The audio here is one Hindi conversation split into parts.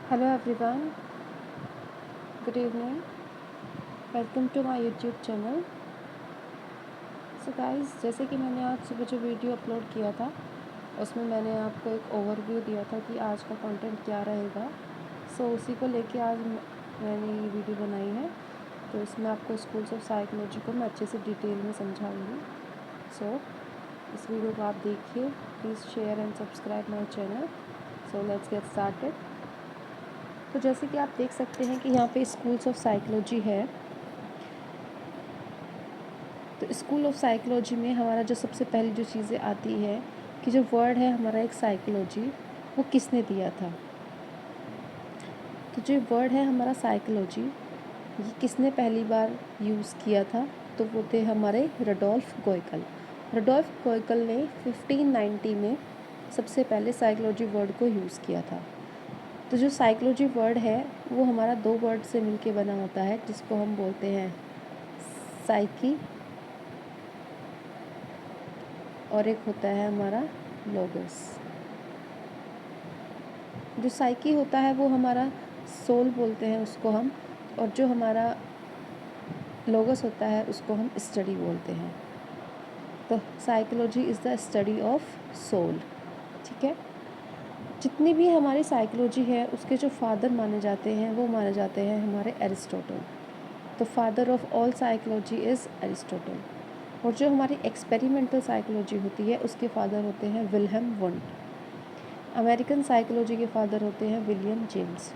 Hello everyone, good evening. Welcome to my YouTube channel. So guys, जैसे कि मैंने आज सुबह जो वीडियो अपलोड किया था उसमें मैंने आपको एक ओवरव्यू दिया था कि आज का कंटेंट क्या रहेगा। उसी को लेके आज मैंने ये वीडियो बनाई है। तो इसमें आपको स्कूल्स ऑफ साइकोलॉजी को मैं अच्छे से डिटेल में समझाऊंगी। इस वीडियो को आप देखिए, please share and subscribe my channel. Let's get started. तो जैसे कि आप देख सकते हैं कि यहाँ पे स्कूल्स ऑफ साइकोलॉजी है। तो स्कूल ऑफ साइकोलॉजी में हमारा जो सबसे पहली जो चीज़ें आती है कि जो वर्ड है हमारा एक साइकोलॉजी, वो किसने दिया था। तो जो वर्ड है हमारा साइकोलॉजी, ये किसने पहली बार यूज़ किया था, तो वो थे हमारे रडोल्फ गोएकल। रडोल्फ गोएकल ने 1590 में सबसे पहले साइकोलॉजी वर्ड को यूज़ किया था। तो जो साइकोलॉजी वर्ड है वो हमारा दो वर्ड से मिलके बना होता है, जिसको हम बोलते हैं साइकी और एक होता है हमारा लोगस। जो साइकी होता है वो हमारा सोल बोलते हैं उसको हम, और जो हमारा लोगस होता है उसको हम स्टडी बोलते हैं। तो psychology is the study of soul. ठीक है। जितनी भी हमारी साइकोलॉजी है उसके जो फादर माने जाते हैं वो माने जाते हैं हमारे एरिस्टोटल। तो father of all psychology is Aristotle. और जो हमारी एक्सपेरिमेंटल साइकोलॉजी होती है उसके फादर होते हैं विल्हेम वुंड। अमेरिकन साइकोलॉजी के फादर होते हैं विलियम जेम्स।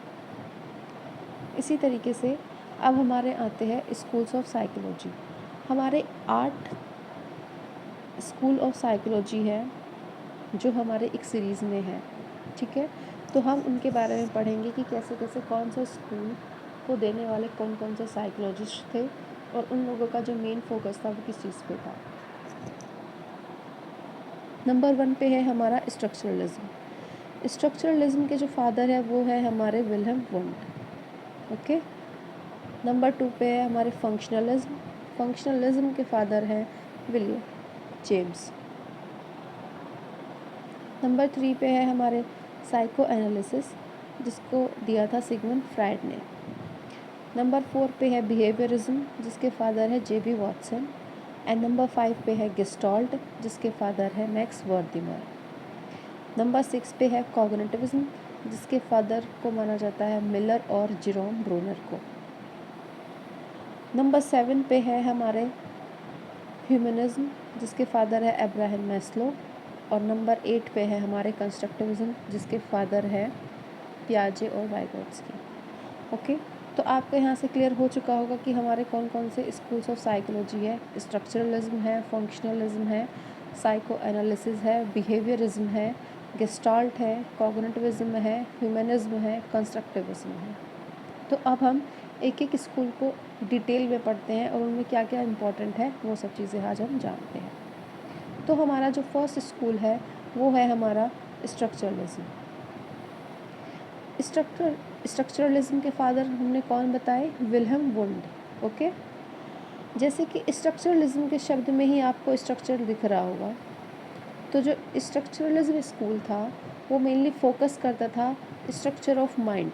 इसी तरीके से अब हमारे आते हैं स्कूल्स ऑफ साइकोलॉजी। हमारे 8 स्कूल ऑफ साइकोलॉजी है जो हमारे एक सीरीज़ में है। ठीक है। तो हम उनके बारे में पढ़ेंगे कि कैसे कैसे कौन सा स्कूल को देने वाले कौन कौन से साइकोलॉजिस्ट थे और उन लोगों का जो मेन फोकस था वो किस चीज़ पे था। नंबर 1 पे है हमारा स्ट्रक्चरलिज्म। स्ट्रक्चरलिज्म के जो फादर है वो है हमारे विल्हेम वुंड। ओके। नंबर 2 पे है हमारे फंक्शनलिज्म। फंक्शनलिज्म के फादर हैं विलियम जेम्स। नंबर 3 पे है हमारे साइको एनालिसिस, जिसको दिया था सिगमंड फ्राइड ने। नंबर 4 पे है बिहेवियरिज्म, जिसके फादर है J B Watson. And number 5 पे है गेस्टाल्ट, जिसके फादर है मैक्स वर्दिमर। नंबर 6 पे है कॉग्निटिविज्म, जिसके फादर को माना जाता है मिलर और जेरोम ब्रूनर को। नंबर 7 पे है हमारे ह्यूमनिज्म, जिसके फादर है अब्राहम मैस्लो। और नंबर 8 पे है हमारे कंस्ट्रक्टिविज्म, जिसके फादर है पियाजे और वाइगोत्स्की। ओके। तो आपको यहाँ से क्लियर हो चुका होगा कि हमारे कौन कौन से स्कूल्स ऑफ साइकोलॉजी है। स्ट्रक्चरलिज्म है, फंक्शनलिज्म है, साइको एनालिसिस है, बिहेवियरिज्म है, गेस्टाल्ट है, कॉग्निटिविज्म है, ह्यूमनिज्म है, कंस्ट्रक्टिविज्म है। तो अब हम एक एक स्कूल को डिटेल में पढ़ते हैं और उनमें क्या क्या इम्पोर्टेंट है वो सब चीज़ें आज हम जानते हैं। तो हमारा जो फर्स्ट स्कूल है वो है हमारा स्ट्रक्चरलिज्म। स्ट्रक्चरलिज्म के फादर हमने कौन बताए, विल्हेम वुंड। ओके। जैसे कि स्ट्रक्चरलिज्म के शब्द में ही आपको स्ट्रक्चर दिख रहा होगा। तो जो स्ट्रक्चरलिज्म स्कूल था वो मेनली फोकस करता था स्ट्रक्चर ऑफ माइंड।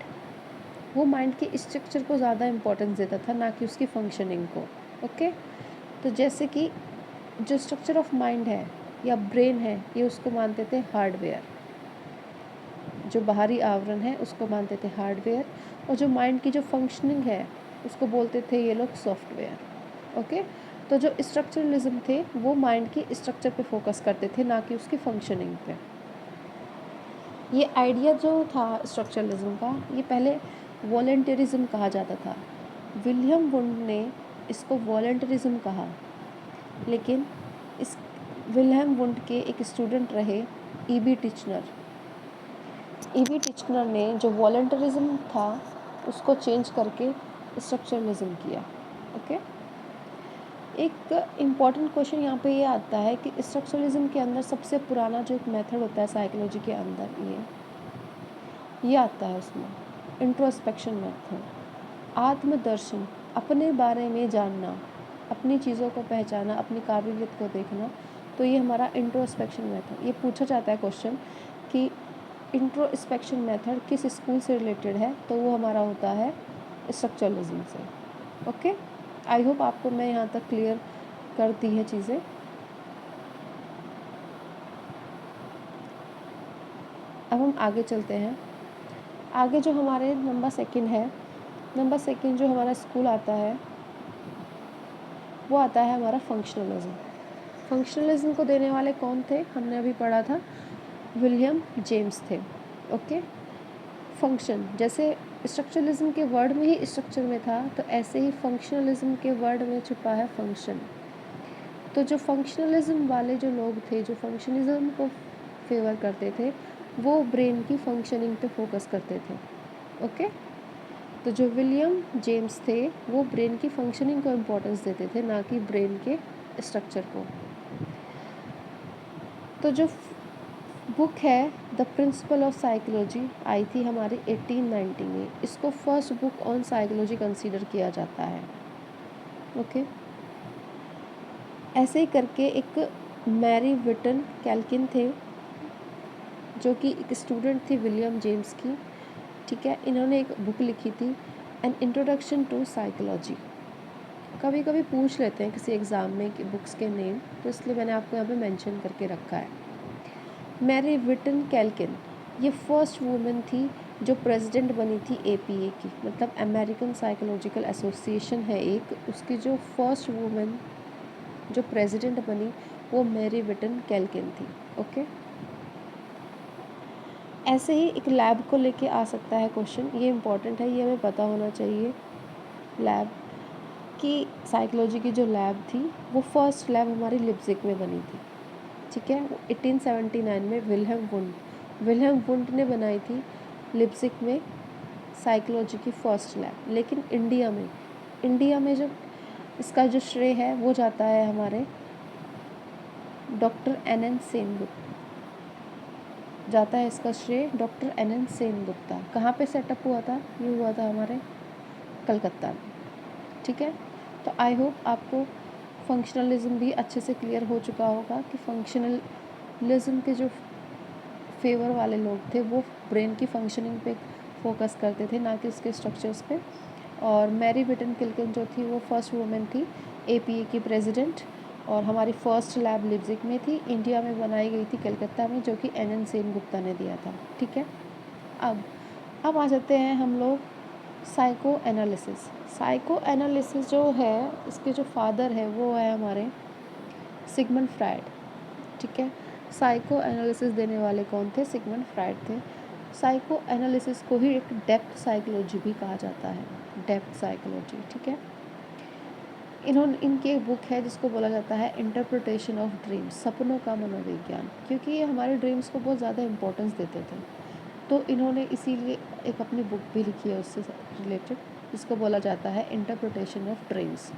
वो माइंड के स्ट्रक्चर को ज़्यादा इम्पोर्टेंस देता था, ना कि उसकी फंक्शनिंग को। ओके। तो जैसे कि जो स्ट्रक्चर ऑफ माइंड है या ब्रेन है, ये उसको मानते थे हार्डवेयर। जो बाहरी आवरण है उसको मानते थे हार्डवेयर, और जो माइंड की जो फंक्शनिंग है उसको बोलते थे ये लोग सॉफ्टवेयर। ओके। तो जो स्ट्रक्चरलिज्म थे वो माइंड की स्ट्रक्चर पे फोकस करते थे, ना कि उसकी फंक्शनिंग पे। ये आइडिया जो था स्ट्रक्चरलिज्म का, ये पहले वॉलंटरिज्म कहा जाता था। विलियम वुंड ने इसको वॉलंटरिज्म कहा, लेकिन इस विलियम वुंड के एक स्टूडेंट रहे ईबी टिचनर। ईबी टिचनर ने जो वॉलंटरिज्म था उसको चेंज करके स्ट्रक्चरलिज्म किया। ओके। एक इम्पॉर्टेंट क्वेश्चन यहाँ पे ये आता है कि स्ट्रक्चरलिज्म के अंदर सबसे पुराना जो एक मेथड होता है साइकोलॉजी के अंदर, ये आता है उसमें इंट्रोस्पेक्शन मेथड। आत्मदर्शन, अपने बारे में जानना, अपनी चीज़ों को पहचाना, अपनी काबिलियत को देखना। तो ये हमारा इंट्रोस्पेक्शन मेथड। ये पूछा जाता है क्वेश्चन कि इंट्रोस्पेक्शन मेथड किस स्कूल से रिलेटेड है, तो वो हमारा होता है स्ट्रक्चरलिज्म से। ओके, आई होप आपको मैं यहाँ तक क्लियर कर दी है चीज़ें। अब हम आगे चलते हैं। आगे जो हमारे नंबर सेकंड है, नंबर सेकंड जो हमारा स्कूल आता है वो आता है हमारा फंक्शनलिज्म। फंक्शनलिज्म को देने वाले कौन थे, हमने अभी पढ़ा था, विलियम जेम्स थे। ओके, फंक्शन जैसे स्ट्रक्चरलिज्म के वर्ड में ही स्ट्रक्चर में था, तो ऐसे ही फंक्शनलिज्म के वर्ड में छुपा है फंक्शन। तो जो फंक्शनलिज्म वाले जो लोग थे, जो फंक्शनलिज्म को फेवर करते थे, वो ब्रेन की फंक्शनिंग पे फोकस करते थे। ओके, तो जो विलियम जेम्स थे वो ब्रेन की फंक्शनिंग को इम्पोर्टेंस देते थे, ना कि ब्रेन के स्ट्रक्चर को। तो जो बुक है the principle of psychology I थी हमारी 1890 में, इसको first book on psychology consider किया जाता है। ओके, ऐसे ही करके एक मैरी विटन कैल्किन थे, जो कि एक स्टूडेंट थी विलियम जेम्स की। ठीक है, इन्होंने एक बुक लिखी थी एन इंट्रोडक्शन टू साइकोलॉजी। कभी कभी पूछ लेते हैं किसी एग्ज़ाम में कि बुक्स के नेम, तो इसलिए मैंने आपको यहाँ पे मेंशन करके रखा है। मैरी विटन कैल्किन ये फर्स्ट वुमेन थी जो प्रेसिडेंट बनी थी APA की, मतलब अमेरिकन साइकोलॉजिकल एसोसिएशन है एक, उसकी जो फर्स्ट वुमेन जो प्रेसिडेंट बनी वो मैरी विटन कैल्किन थी। ओके, ऐसे ही एक लैब को लेके आ सकता है क्वेश्चन, ये इम्पॉर्टेंट है, ये हमें पता होना चाहिए। लैब की साइकोलॉजी की जो लैब थी वो फर्स्ट लैब हमारी लिप्जिग में बनी थी। ठीक है, वो 1879 में विल्हेम वुंड ने बनाई थी लिप्जिग में साइकोलॉजी की फर्स्ट लैब। लेकिन इंडिया में जो इसका जो श्रेय है वो जाता है हमारे डॉक्टर NN सेनगुप्ता, जाता है इसका श्रेय डॉक्टर NN सेनगुप्ता। कहाँ पे सेटअप हुआ था, ये हुआ था हमारे कलकत्ता में। ठीक है, तो आई होप आपको फंक्शनलिज्म भी अच्छे से क्लियर हो चुका होगा कि फंक्शनलिज्म के जो फेवर वाले लोग थे वो ब्रेन की फंक्शनिंग पे फोकस करते थे, ना कि उसके स्ट्रक्चर्स पे। और मैरी विटन कैल्किन जो थी वो फर्स्ट वुमेन थी APA की प्रेसिडेंट, और हमारी फर्स्ट लैब लिप्जिग में थी, इंडिया में बनाई गई थी कलकत्ता में, जो कि NN सेनगुप्ता ने दिया था। ठीक है, अब आ जाते हैं हम लोग साइको एनालिसिस जो है, इसके जो फादर है वो है हमारे सिगमंड फ्राइड। ठीक है, साइको एनालिसिस देने वाले कौन थे, सिगमंड फ्राइड थे। साइको एनालिसिस को ही एक डेप्थ साइकोलॉजी भी कहा जाता है, डेप्थ साइकोलॉजी। ठीक है, इनकी एक बुक है जिसको बोला जाता है इंटरप्रिटेशन ऑफ ड्रीम्स, सपनों का मनोविज्ञान, क्योंकि ये हमारे ड्रीम्स को बहुत ज़्यादा इंपॉर्टेंस देते थे, तो इन्होंने इसीलिए एक अपनी बुक भी लिखी है उससे रिलेटेड, जिसको बोला जाता है इंटरप्रिटेशन ऑफ ड्रीम्स।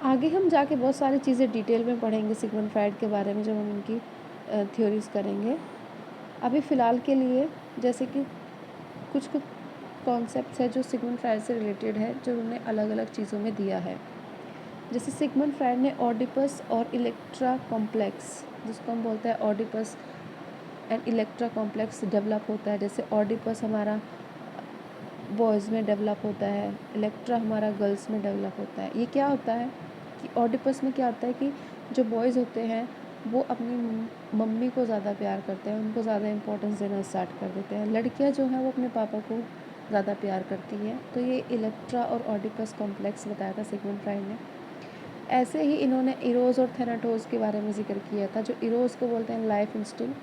आगे हम जाके बहुत सारी चीज़ें डिटेल में पढ़ेंगे सिगमंड फ्राइड के बारे में, जब हम उनकी थ्योरीज करेंगे। अभी फ़िलहाल के लिए जैसे कि कुछ कॉन्सेप्ट्स है जो सिगमंड फ्राइड से रिलेटेड है, जो उन्होंने अलग अलग चीज़ों में दिया है। जैसे सिगमंड फ्राइड ने ऑडिपस और इलेक्ट्रा कॉम्प्लेक्स, जिसको हम बोलते हैं Oedipus and Electra complex develop होता है। जैसे ऑडिपस हमारा बॉयज़ में डेवलप होता है, इलेक्ट्रा हमारा गर्ल्स में डेवलप होता है। ये क्या होता है कि ऑडिपस में क्या होता है कि जो बॉयज़ होते हैं वो अपनी मम्मी को ज़्यादा प्यार करते हैं, उनको ज़्यादा इंपॉर्टेंस देना स्टार्ट कर देते हैं। लड़कियां जो हैं वो अपने पापा को ज़्यादा प्यार करती हैं। तो ये इलेक्ट्रा और ऑडिपस कॉम्प्लेक्स बताया था सिगमंड फ्राइड ने। ऐसे ही इन्होंने इरोज और थैनाटोस के बारे में जिक्र किया था। जो इरोज को बोलते हैं लाइफ इंस्टिंक्ट,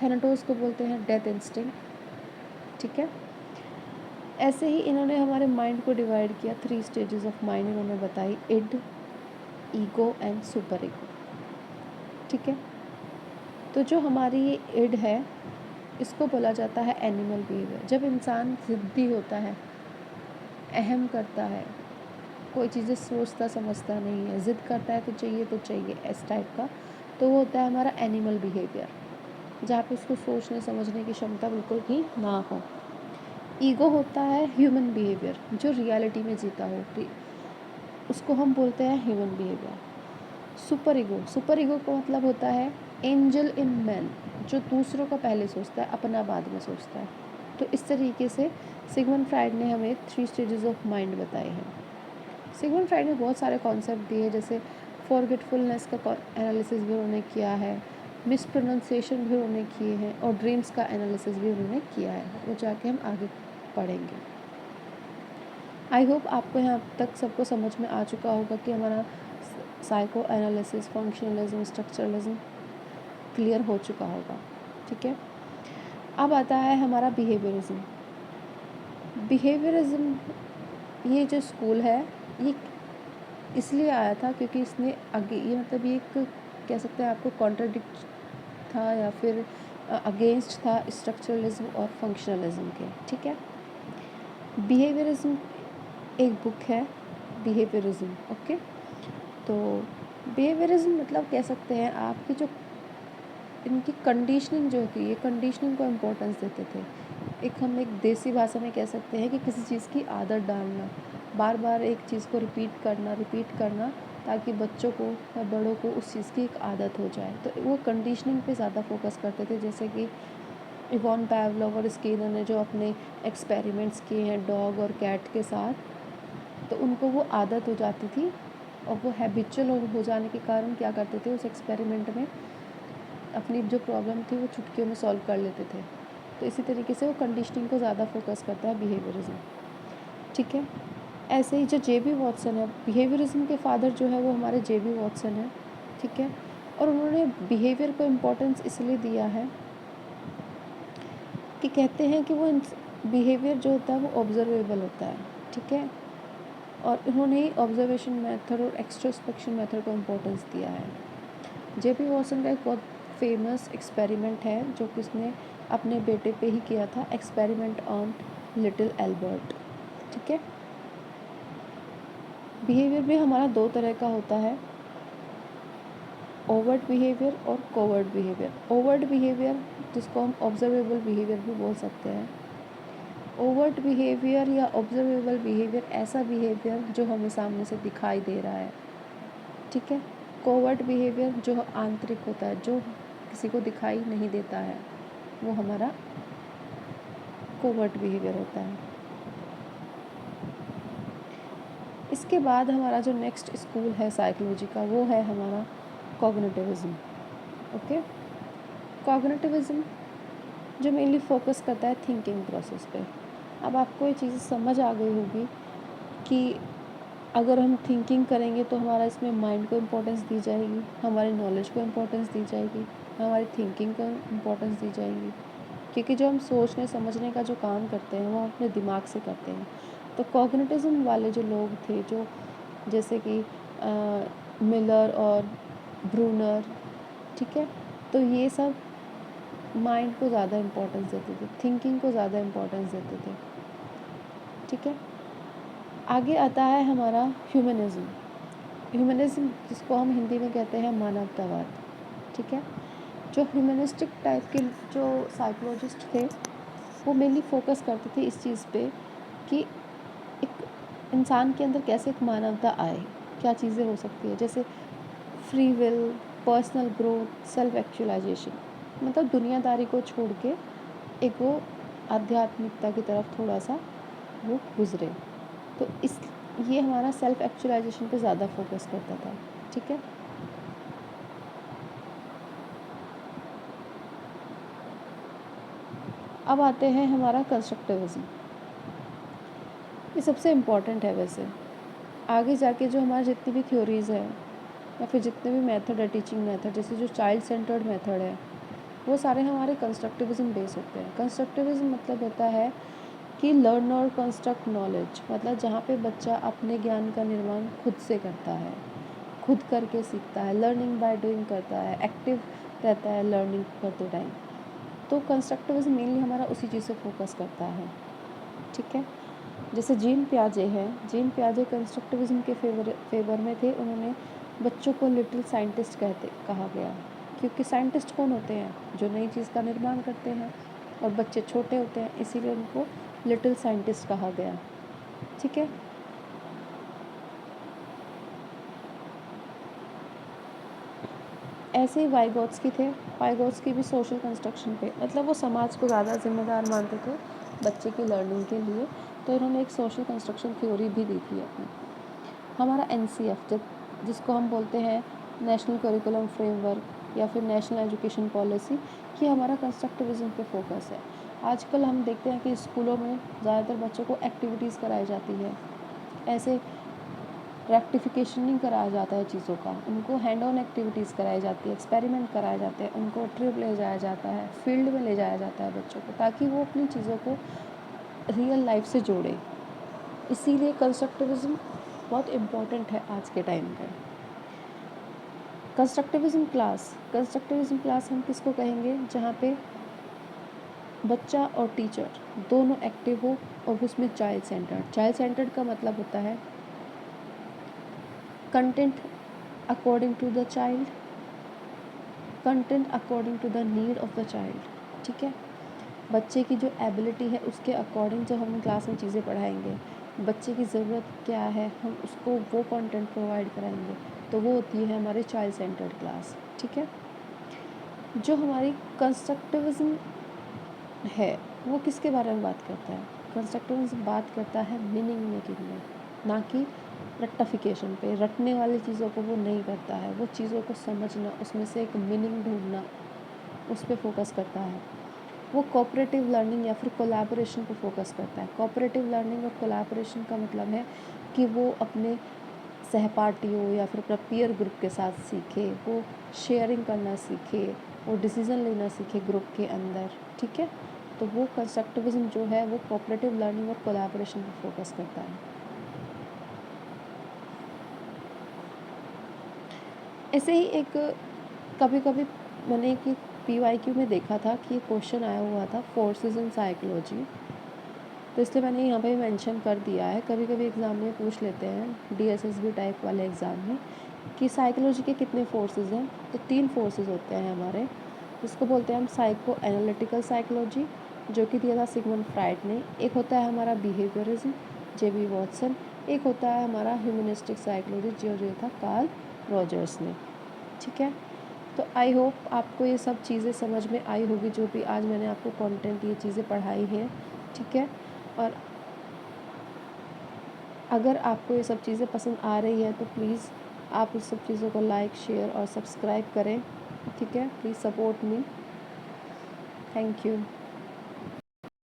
थैनाटोस को बोलते हैं डेथ इंस्टिंक्ट। ठीक है, ऐसे ही इन्होंने हमारे माइंड को डिवाइड किया, 3 स्टेजेस ऑफ माइंड इन्होंने बताई, id, ego and super ego. ठीक है, तो जो हमारी ये इड है इसको बोला जाता है एनिमल बिहेवियर। जब इंसान ज़िद्दी होता है, अहम करता है, कोई चीज़ें सोचता समझता नहीं है, ज़िद करता है तो चाहिए इस टाइप का, तो वो होता है हमारा एनिमल बिहेवियर, जहाँ पे उसको सोचने समझने की क्षमता बिल्कुल भी ना हो। ईगो होता है ह्यूमन बिहेवियर, जो रियलिटी में जीता हो, उसको हम बोलते हैं ह्यूमन बिहेवियर। सुपर ईगो का मतलब होता है एंजल इन मैन, जो दूसरों का पहले सोचता है, अपना बाद में सोचता है। तो इस तरीके से सिगमंड फ्राइड ने हमें 3 स्टेजेस ऑफ माइंड बताए हैं। सिगमंड फ्राइड ने बहुत सारे कॉन्सेप्ट दिए, जैसे फॉरगेटफुलनेस का एनालिसिस भी उन्होंने किया है, मिसप्रोनाउंसिएशन भी उन्होंने किए हैं, और ड्रीम्स का एनालिसिस भी उन्होंने किया है। वो जाके हम आगे पढ़ेंगे। आई होप आपको यहाँ तक सबको समझ में आ चुका होगा कि हमारा psycho analysis, functionalism, structuralism clear हो चुका होगा। ठीक है, अब आता है हमारा बिहेवियरिज्म। बिहेवियरिज्म ये जो स्कूल है, ये इसलिए आया था क्योंकि इसने आगे ये मतलब ये एक कह सकते हैं आपको कॉन्ट्राडिक्ट था या फिर अगेंस्ट था स्ट्रक्चरलिज्म और फंक्शनलिज्म के। ठीक है, बिहेवियरिज्म एक बुक है, बिहेवियरिज्म। ओके, तो बिहेवियरिज्म मतलब कह सकते हैं आपकी जो इनकी कंडीशनिंग जो होती है, ये कंडीशनिंग को इम्पोर्टेंस देते थे। हम एक देसी भाषा में कह सकते हैं कि किसी चीज़ की आदत डालना, बार बार एक चीज़ को रिपीट करना ताकि बच्चों को या बड़ों को उस चीज़ की एक आदत हो जाए। तो वो कंडीशनिंग पे ज़्यादा फोकस करते थे, जैसे कि इवॉन पावलोव और स्किनर ने जो अपने एक्सपेरिमेंट्स किए हैं डॉग और कैट के साथ, तो उनको वो आदत हो जाती थी और वो हैबिचुअल हो जाने के कारण क्या करते थे, उस एक्सपेरिमेंट में अपनी जो प्रॉब्लम थी वो चुटकियों में सॉल्व कर लेते थे। तो इसी तरीके से वो कंडीशनिंग को ज़्यादा फोकस करता है बिहेवियरिज्म। ठीक है, ऐसे ही जो जे.बी. वॉटसन है, बिहेवियरिज्म के फादर जो है वो हमारे जे.बी. वॉटसन है। ठीक है, और उन्होंने बिहेवियर को इम्पोर्टेंस इसलिए दिया है कि कहते हैं कि वो बिहेवियर जो होता है वो ऑब्जर्वेबल होता है। ठीक है, और उन्होंने ही ऑब्जर्वेशन मेथड और एक्सट्रोस्पेक्शन मेथड को इम्पोर्टेंस दिया है। जे.बी. वॉटसन का एक बहुत फेमस एक्सपेरिमेंट है जो कि उसने अपने बेटे पे ही किया था, एक्सपेरिमेंट ऑन लिटिल एल्बर्ट। ठीक है, बिहेवियर भी हमारा दो तरह का होता है, ओवर्ट बिहेवियर और कोवर्ट बिहेवियर। ओवर्ट बिहेवियर जिसको हम ऑब्जर्वेबल बिहेवियर भी बोल सकते हैं। ओवर्ट बिहेवियर या ऑब्जर्वेबल बिहेवियर ऐसा बिहेवियर जो हमें सामने से दिखाई दे रहा है। ठीक है, कोवर्ट बिहेवियर जो आंतरिक होता है, जो किसी को दिखाई नहीं देता है, वो हमारा कोवर्ट बिहेवियर होता है। इसके बाद हमारा जो नेक्स्ट स्कूल है साइकोलॉजी का, वो है हमारा कॉग्निटिविज्म। ओके, कॉग्निटिविज्म जो मेनली फोकस करता है थिंकिंग प्रोसेस पे। अब आपको ये चीज़ समझ आ गई होगी कि अगर हम थिंकिंग करेंगे तो हमारा इसमें माइंड को इम्पोर्टेंस दी जाएगी, हमारी नॉलेज को इम्पोर्टेंस दी जाएगी, हमारी थिंकिंग को इम्पोर्टेंस दी जाएगी, क्योंकि जो हम सोचने समझने का जो काम करते हैं वो हम अपने दिमाग से करते हैं। तो कॉग्निटिज्म वाले जो लोग थे, जो जैसे कि मिलर और ब्रूनर, ठीक है, तो ये सब माइंड को ज़्यादा इम्पोर्टेंस देते थे, थिंकिंग को ज़्यादा इम्पोर्टेंस देते थे। ठीक है, आगे आता है हमारा ह्यूमनिज्म। ह्यूमनिज्म जिसको हम हिंदी में कहते हैं मानवतावाद। ठीक है, जो ह्यूमनिस्टिक टाइप के जो साइकोलॉजिस्ट थे वो मेनली फोकस करते थे इस चीज़ पे कि एक इंसान के अंदर कैसे एक मानवता आए, क्या चीज़ें हो सकती है, जैसे free will, personal growth, self actualisation, मतलब दुनियादारी को छोड़ के एक वो आध्यात्मिकता की तरफ थोड़ा सा वो गुजरे। तो इस ये हमारा सेल्फ एक्चुअलाइजेशन पे ज़्यादा फोकस करता था। ठीक है, अब आते हैं हमारा कंस्ट्रक्टिविज्म। ये सबसे इम्पॉर्टेंट है वैसे। आगे जाके जो हमारे जितनी भी थ्योरीज़ है या फिर जितने भी मेथड है, टीचिंग मेथड, जैसे जो चाइल्ड सेंटर्ड मेथड है, वो सारे हमारे कंस्ट्रक्टिविज्म बेस होते हैं। कंस्ट्रक्टिविज्म मतलब होता है कि लर्न और कंस्ट्रक्ट नॉलेज, मतलब जहाँ पे बच्चा अपने ज्ञान का निर्माण खुद से करता है, खुद करके सीखता है, लर्निंग बाय डूइंग करता है, एक्टिव रहता है लर्निंग करते टाइम। तो कंस्ट्रक्टिविज्म मेनली हमारा उसी चीज़ से फोकस करता है। ठीक है, जैसे जीन पियाजे हैं, जीन पियाजे कंस्ट्रक्टिविज्म के फेवर में थे। उन्होंने बच्चों को लिटिल साइंटिस्ट कहा गया, क्योंकि साइंटिस्ट कौन होते हैं, जो नई चीज़ का निर्माण करते हैं, और बच्चे छोटे होते हैं, इसीलिए उनको लिटिल साइंटिस्ट कहा गया। ठीक है, ऐसे ही वाइगोत्स्की थे, वाइगोत्स्की भी सोशल कंस्ट्रक्शन पे, मतलब वो समाज को ज़्यादा जिम्मेदार मानते थे बच्चे की लर्निंग के लिए, तो इन्होंने एक सोशल कंस्ट्रक्शन थ्योरी भी दी थी अपनी। हमारा NCF जिसको हम बोलते हैं नेशनल करिकुलम फ्रेमवर्क या फिर नेशनल एजुकेशन पॉलिसी, कि हमारा कंस्ट्रक्टिविज्म पे फोकस है। आजकल हम देखते हैं कि स्कूलों में ज़्यादातर बच्चों को एक्टिविटीज़ कराई जाती है, ऐसे रेक्टिफिकेशन नहीं कराया जाता है चीज़ों का, उनको हैंड ऑन एक्टिविटीज़ कराई जाती है, एक्सपेरिमेंट कराए जाते हैं, उनको ट्रिप ले जाया जाता है, फील्ड में ले जाया जाता है बच्चों को, ताकि वो अपनी चीज़ों को रियल लाइफ से जोड़े। इसीलिए कंस्ट्रक्टिविज्म बहुत इम्पॉर्टेंट है आज के टाइम पे। कंस्ट्रक्टिविज्म क्लास हम किसको कहेंगे, जहाँ पे बच्चा और टीचर दोनों एक्टिव हो और उसमें चाइल्ड सेंटर्ड का मतलब होता है content according to the child, content according to the need of the child. ठीक है, बच्चे की जो एबिलिटी है उसके अकॉर्डिंग जब हम क्लास में चीज़ें पढ़ाएंगे, बच्चे की ज़रूरत क्या है हम उसको वो कंटेंट प्रोवाइड कराएंगे, तो वो होती है हमारी चाइल्ड सेंटर्ड क्लास। ठीक है, जो हमारी कंस्ट्रक्टिविज्म है वो किसके बारे में बात करता है, कंस्ट्रक्टिविज्म बात करता है मीनिंग मेकिंग में, ना कि रट्टाफिकेशन पे। रटने वाली चीज़ों को वो नहीं करता है, वो चीज़ों को समझना, उसमें से एक मीनिंग ढूंढना, उस पर फोकस करता है। वो कोऑपरेटिव लर्निंग या फिर कोलैबोरेशन पर फोकस करता है। कोऑपरेटिव लर्निंग और कोलैबोरेशन का मतलब है कि वो अपने सहपाठियों या फिर अपना पीयर ग्रुप के साथ सीखे, वो शेयरिंग करना सीखे, वो डिसीज़न लेना सीखे ग्रुप के अंदर। ठीक है, तो वो कंस्ट्रक्टिविज्म जो है वो कोऑपरेटिव लर्निंग और कोलैबोरेशन पर फोकस करता है। ऐसे ही एक कभी कभी मैंने एक PYQ में देखा था कि क्वेश्चन आया हुआ था फोर्सेस इन साइकोलॉजी, तो इसलिए मैंने यहाँ पे मेंशन कर दिया है। कभी कभी एग्ज़ाम में पूछ लेते हैं DSSB टाइप वाले एग्ज़ाम में कि साइकोलॉजी के कितने फोर्सेस हैं, तो 3 फोर्सेस होते हैं हमारे, जिसको बोलते हैं हम साइको एनालिटिकल साइकोलॉजी, जो कि दिया था सिगमंड फ्राइड ने। एक होता है हमारा बिहेवियरिज्म, JB वॉटसन। एक होता है हमारा ह्यूमनिस्टिक साइकोलॉजी, जो दिया था कार्ल रॉजर्स ने। ठीक है, तो आई होप आपको ये सब चीज़ें समझ में आई होगी, जो भी आज मैंने आपको कंटेंट ये चीज़ें पढ़ाई हैं। ठीक है, और अगर आपको ये सब चीज़ें पसंद आ रही है तो प्लीज़ आप इस सब चीज़ों को लाइक, शेयर और सब्सक्राइब करें। ठीक है, please support me. Thank you.